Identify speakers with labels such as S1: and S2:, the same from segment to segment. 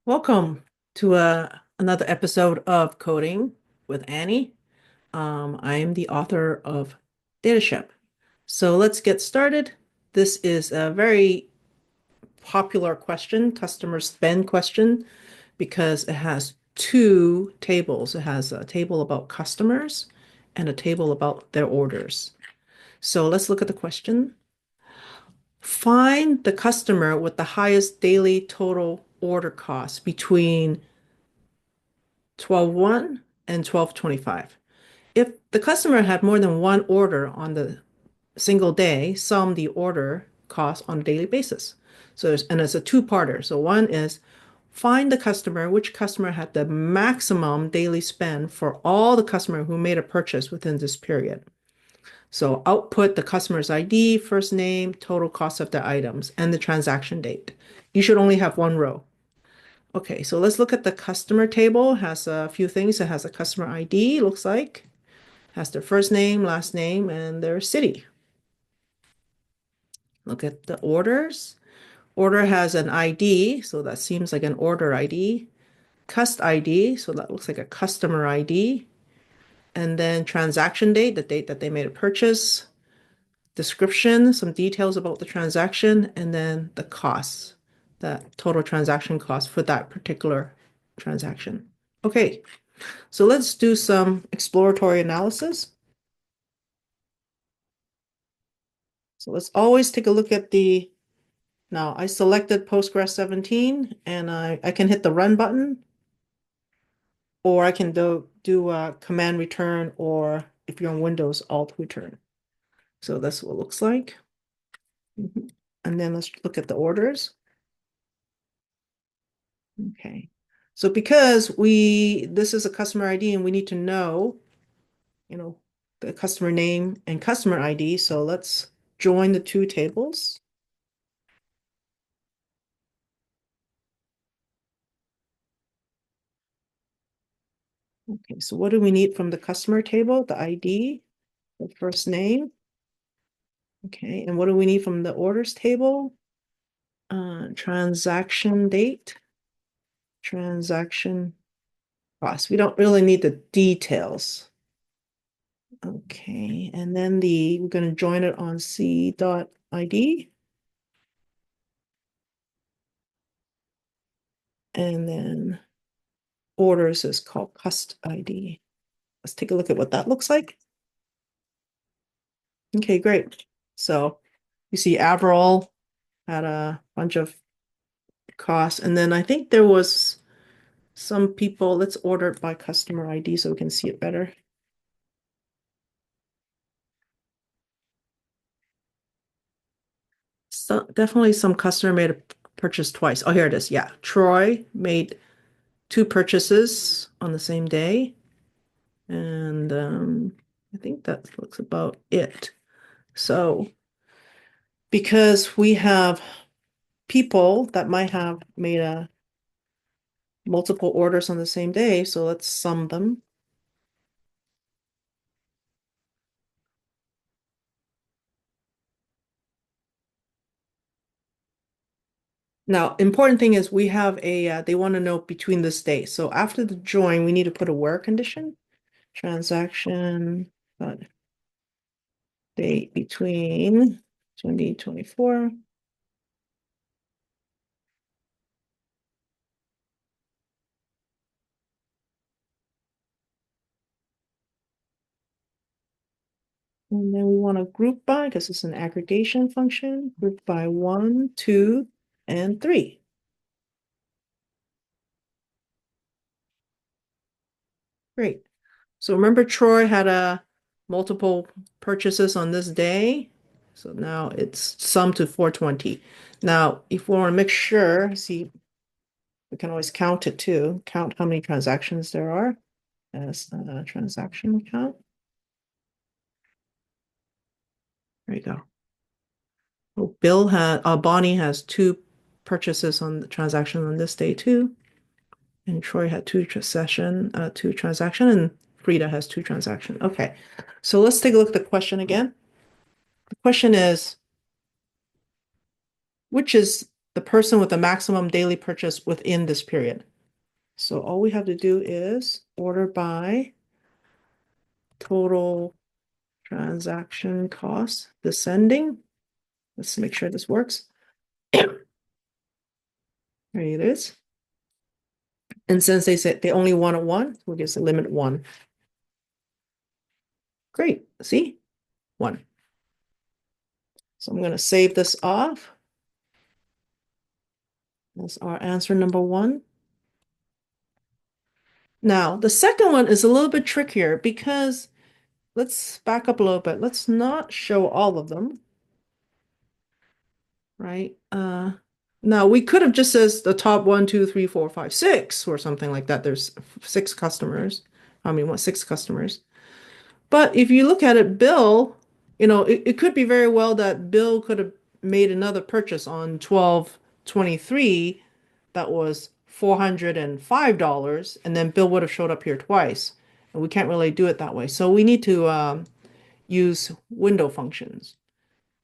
S1: Welcome to another episode of Coding with Annie. I am the author of DataShip. So let's get started. This is a very popular question, customer spend question, because it has two tables. It has a table about customers and a table about their orders. So let's look at the question. Find the customer with the highest daily total order cost between 12/1 and 12/25. If the customer had more than one order on the single day, sum the order cost on a daily basis. And it's a two-parter. So one is find the customer, which customer had the maximum daily spend for all the customer who made a purchase within this period. So output the customer's ID, first name, total cost of the items, and the transaction date. You should only have one row. Okay, so let's look at the customer table. Has a few things. It has a customer ID, looks like. Has their first name, last name, and their city. Look at the orders. Order has an ID, so that seems like an order ID. Cust ID, so that looks like a customer ID. And then transaction date, the date that they made a purchase. Description, some details about the transaction, and then the costs, the total transaction cost for that particular transaction. Okay, so let's do some exploratory analysis. So let's always take a look at now I selected Postgres 17 and I can hit the run button, or I can do a command return, or if you're on Windows, alt return. So that's what it looks like. And then let's look at the orders. Okay. So because this is a customer ID and we need to know, the customer name and customer ID. So let's join the two tables. Okay, so what do we need from the customer table? The ID, the first name. Okay, and what do we need from the orders table? Transaction date, transaction cost. We don't really need the details. Okay, and then we're going to join it on c.id. And then orders is called cust ID. Let's take a look at what that looks like. Okay, great. So you see Avril had a bunch of costs. And then I think there was some people, let's order it by customer ID so we can see it better. So definitely some customer made a purchase twice. Oh, here it is. Yeah. Troy made two purchases on the same day. And I think that looks about it. So because we have people that might have made multiple orders on the same day, so let's sum them. Now, important thing is we have they want to know between this day. So after the join, we need to put a where condition. Transaction date between 2024. And then we want to group by, because it's an aggregation function, group by 1, 2, and 3. Great. So remember Troy had multiple purchases on this day. So now it's summed to 420. Now, if we want to make sure, see, we can always count it too. Count how many transactions there are as a transaction count. There you go. Oh, Bonnie has two purchases on the transaction on this day too. And Troy had two transaction, and Frida has two transactions. Okay. So let's take a look at the question again. The question is, which is the person with the maximum daily purchase within this period. So all we have to do is order by total transaction cost descending. Let's make sure this works. There it is. And since they said they only wanted one, we'll just limit one. Great. See? One. So I'm going to save this off. That's our answer number one. Now, the second one is a little bit trickier because let's back up a little bit. Let's not show all of them, right? Now we could have just says the top 1, 2, 3, 4, 5, 6 or something like that. There's 6 customers. I mean, what, 6 customers? But if you look at it, Bill, it could be very well that Bill could have made another purchase on 12/23 that was $405, and then Bill would have showed up here twice. And we can't really do it that way. So we need to use window functions.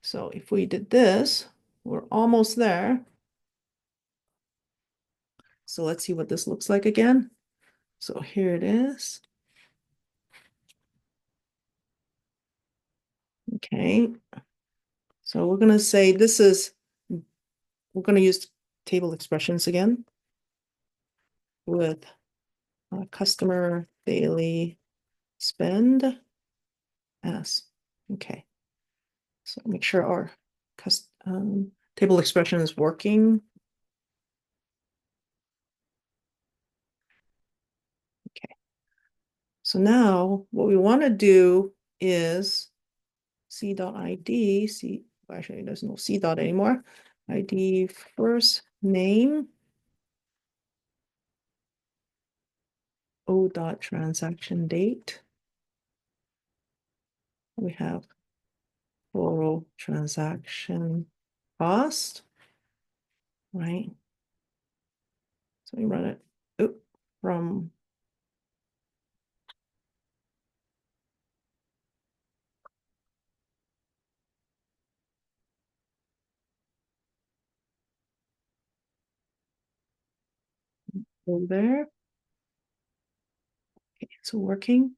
S1: So if we did this, we're almost there. So let's see what this looks like again. So here it is. Okay. So we're going to say we're going to use table expressions again with customer daily spend as. Okay. So make sure our table expression is working. Okay. So now what we want to do is c.id, actually there's no c dot anymore. ID first name o dot transaction date. We have total transaction cost, right? So we run it from over there. Okay, it's working.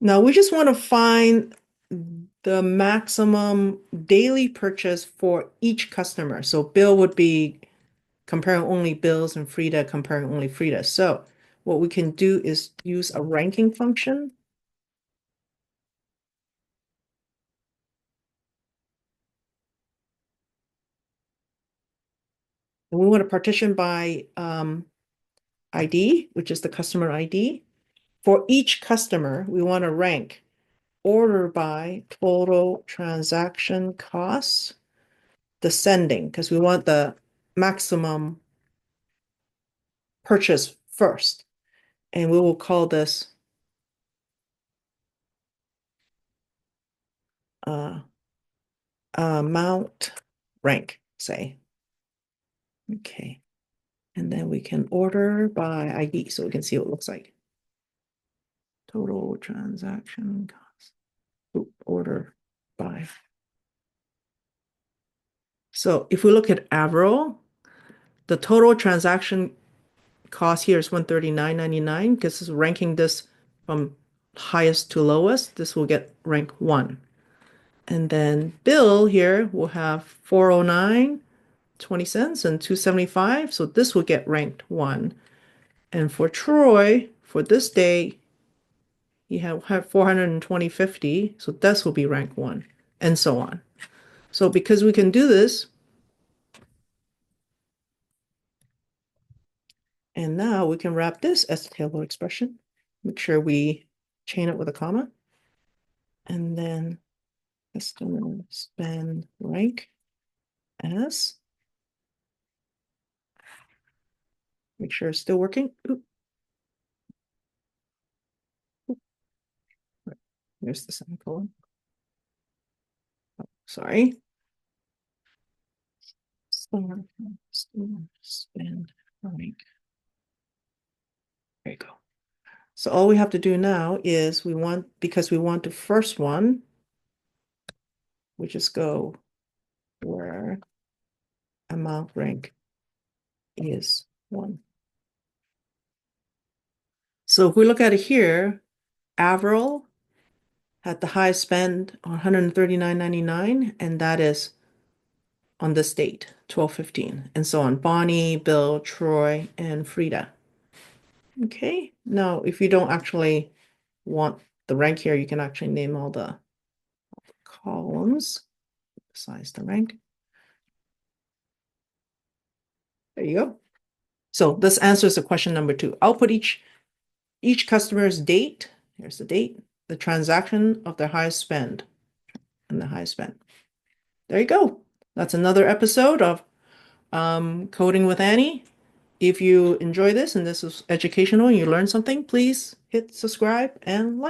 S1: Now we just want to find the maximum daily purchase for each customer. So Bill would be comparing only Bills and Frida comparing only Frida. So what we can do is use a ranking function. And we want to partition by ID, which is the customer ID. For each customer, we want to rank order by total transaction costs descending because we want the maximum purchase first. And we will call this amount rank, say. Okay. And then we can order by ID so we can see what it looks like. Total transaction cost. Order by. So if we look at Avro, the total transaction cost here is $139.99 because it's ranking this from highest to lowest. This will get rank 1. And then Bill here will have 409.20 and 275. So this will get ranked 1. And for Troy, for this day, you have 420.50. So this will be rank 1 and so on. So because we can do this, and now we can wrap this as a table expression. Make sure we chain it with a comma. And then customer spend rank as. Make sure it's still working. Oop. Oop. There's the semicolon. Oh, sorry. Spend rank. There you go. So all we have to do now is because we want the first one, we just go where amount rank is 1. So if we look at it here, Avril had the highest spend on 139.99, and that is on this date, 12/15, and so on. Bonnie, Bill, Troy, and Frida. Okay, now if you don't actually want the rank here, you can actually name all the columns besides the rank. There you go. So this answers the question number 2. I'll put each customer's date, here's the date, the transaction of their highest spend, and the highest spend. There you go. That's another episode of Coding with Annie. If you enjoy this and this is educational and you learned something, please hit subscribe and like.